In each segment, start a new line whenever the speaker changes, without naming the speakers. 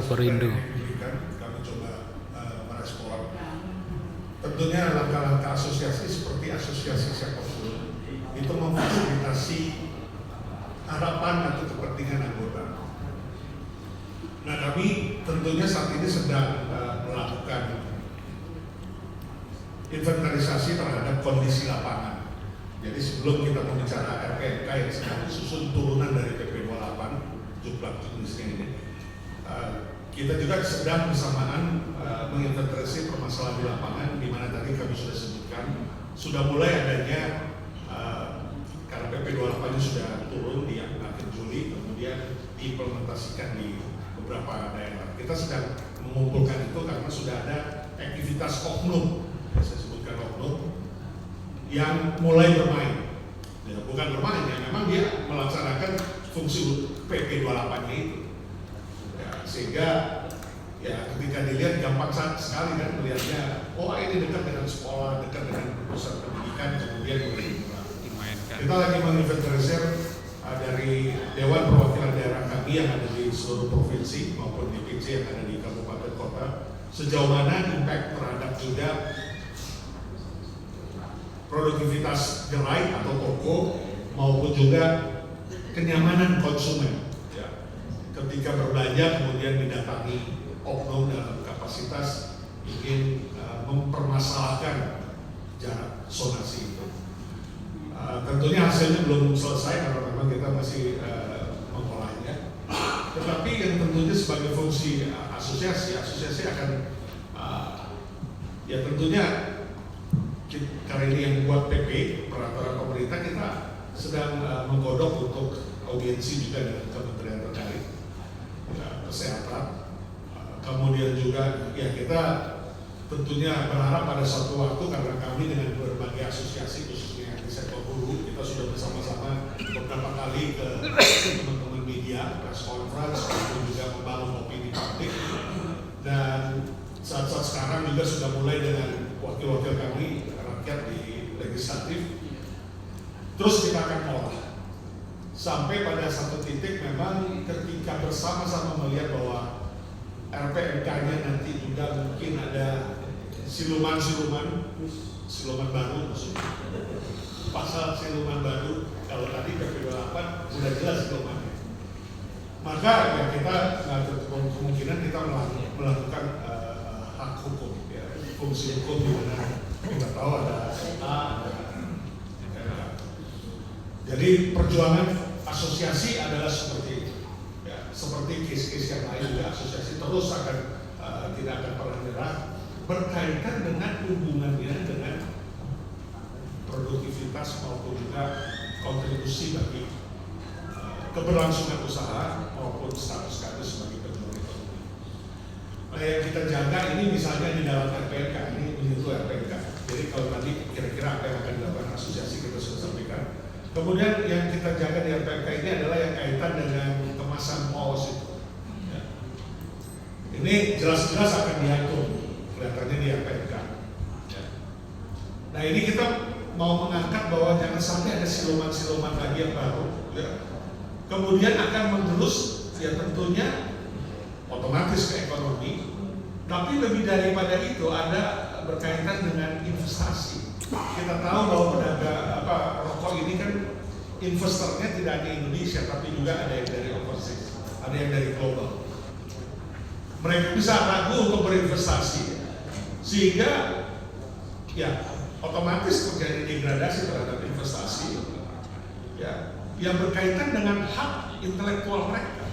Perindo.
Kami coba merespon. Tentunya langkah-langkah asosiasi seperti asosiasi siapapun itu memfasilitasi harapan atau kepentingan anggota. Nah, kami tentunya saat ini sedang melakukan inventarisasi terhadap kondisi lapangan. Jadi sebelum kita membicara RPNK yang sedang disusun turunan dari PP 28 jumlah jenisnya ini, kita juga sedang bersamaan menginventarisasi permasalahan di lapangan, di mana tadi kami sudah sebutkan sudah mulai adanya karena PP 28 nya sudah turun di akhir Juli, kemudian diimplementasikan di beberapa daerah. Kita sedang mengumpulkan itu karena sudah ada aktivitas oknum, saya sebutkan oknum, yang mulai bermain. Ya, bukan bermain, ya memang dia melaksanakan fungsi PP 28 itu. Ya, sehingga ya ketika dilihat gampang sekali kan melihatnya, oh ini dekat dengan sekolah, dekat dengan pusat pendidikan, kemudian dimainkan. Kita lagi menginventarisir dari Dewan Perwakilan Daerah kami yang ada di seluruh provinsi maupun DPC yang ada di kabupaten kota, sejauh mana impact terhadap juga produktivitas gerai atau toko maupun juga kenyamanan konsumen. Ya. Ketika berbelanja kemudian didatangi oknum dalam kapasitas ingin mempermasalahkan jarak zonasi itu. Tentunya hasilnya belum selesai karena memang kita masih mengolahnya. Tetapi yang tentunya sebagai fungsi asosiasi akan ya tentunya karena ini yang buat PP peraturan pemerintah, kita sedang menggodok untuk audiensi juga dengan kementerian terkait, ya, kesehatan. Kemudian juga ya kita tentunya berharap pada suatu waktu karena kami dengan berbagai asosiasi khususnya di sektor hulu kita sudah bersama-sama beberapa kali ke teman-teman media, press conference, maupun juga membangun opini publik, dan saat-saat sekarang juga sudah mulai dengan wakil-wakil kami rakyat di legislatif. Terus kita akan olah sampai pada satu titik memang ketika bersama-sama melihat bahwa RPNK-nya nanti juga mungkin ada siluman baru, maksudnya pasal siluman baru. Kalau tadi PP 28 sudah jelas silumannya, maka ya kita kemungkinan kita melakukan hak hukum, ya, fungsi hukum di mana kita tahu ada SA, ada MK. Jadi perjuangan asosiasi adalah seperti itu. Ya, seperti case-case yang lain juga asosiasi terus akan tidak akan pernah menyerah berkaitan dengan hubungannya dengan produktivitas maupun juga kontribusi bagi keberlangsungan usaha maupun status kami sebagai penyuluh ekonomi. Nah, yang kita jaga ini misalnya di dalam RPNK ini menyentuh RPNK. Jadi kalau tadi kira-kira apa yang akan dilakukan asosiasi kita sudah sampaikan. Kemudian yang kita jaga di RPNK ini adalah yang kaitan dengan kemasan polos itu. Ya. Ini jelas-jelas akan diatur kelihatannya di RPNK. Ya. Nah ini kita mau mengangkat bahwa jangan sampai ada siluman-siluman lagi yang baru. Ya. Kemudian akan mengerus ya tentunya otomatis ke ekonomi. Tapi lebih daripada itu ada berkaitan dengan investasi. Kita tahu bahwa pedagang rokok ini kan investornya tidak hanya Indonesia, tapi juga ada yang dari overseas, ada yang dari global. Mereka bisa ragu untuk berinvestasi, sehingga ya otomatis terjadi degradasi terhadap investasi, ya, yang berkaitan dengan hak intelektual mereka.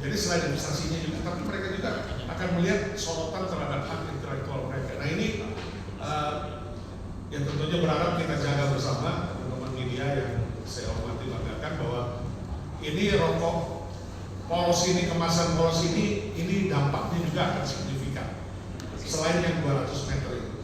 Jadi selain investasinya juga, tapi mereka juga akan melihat sorotan terhadap hak intelektual mereka. Nah ini yang tentunya berharap kita jaga bersama teman-teman media yang saya hormati banggakan bahwa ini rokok polos ini, kemasan polos ini dampaknya juga akan signifikan. Selain yang 200 meter itu,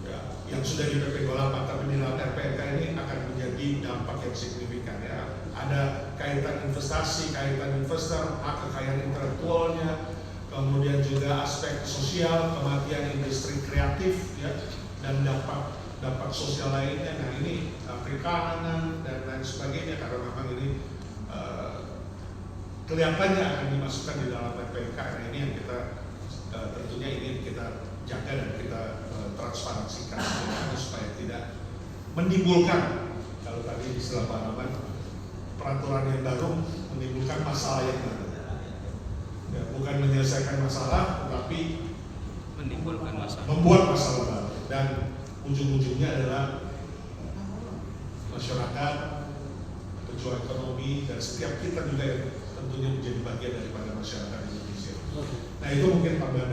ya, yang sudah di PP 28, tapi di dalam RPNK ini akan menjadi dampak yang signifikan. Ya. Ada kaitan investasi, kaitan investor, hak kekayaan intelektualnya, kemudian juga aspek sosial, kematian industri kreatif, ya, dan dampak sosial lainnya. Nah ini perikanan dan lain sebagainya, karena memang ini kelihatannya akan dimasukkan di dalam PPK. Nah ini yang kita tentunya ingin kita jaga dan kita transparansikan supaya tidak menimbulkan, kalau tadi istilah Pak Rahman, peraturan yang baru menimbulkan masalah yang baru. Ya, bukan menyelesaikan masalah, tetapi
menimbulkan masalah,
membuat masalah baru, dan ujung-ujungnya adalah masyarakat, pejuang ekonomi, dan setiap kita juga yang tentunya menjadi bagian daripada masyarakat Indonesia. Nah itu mungkin tambahan.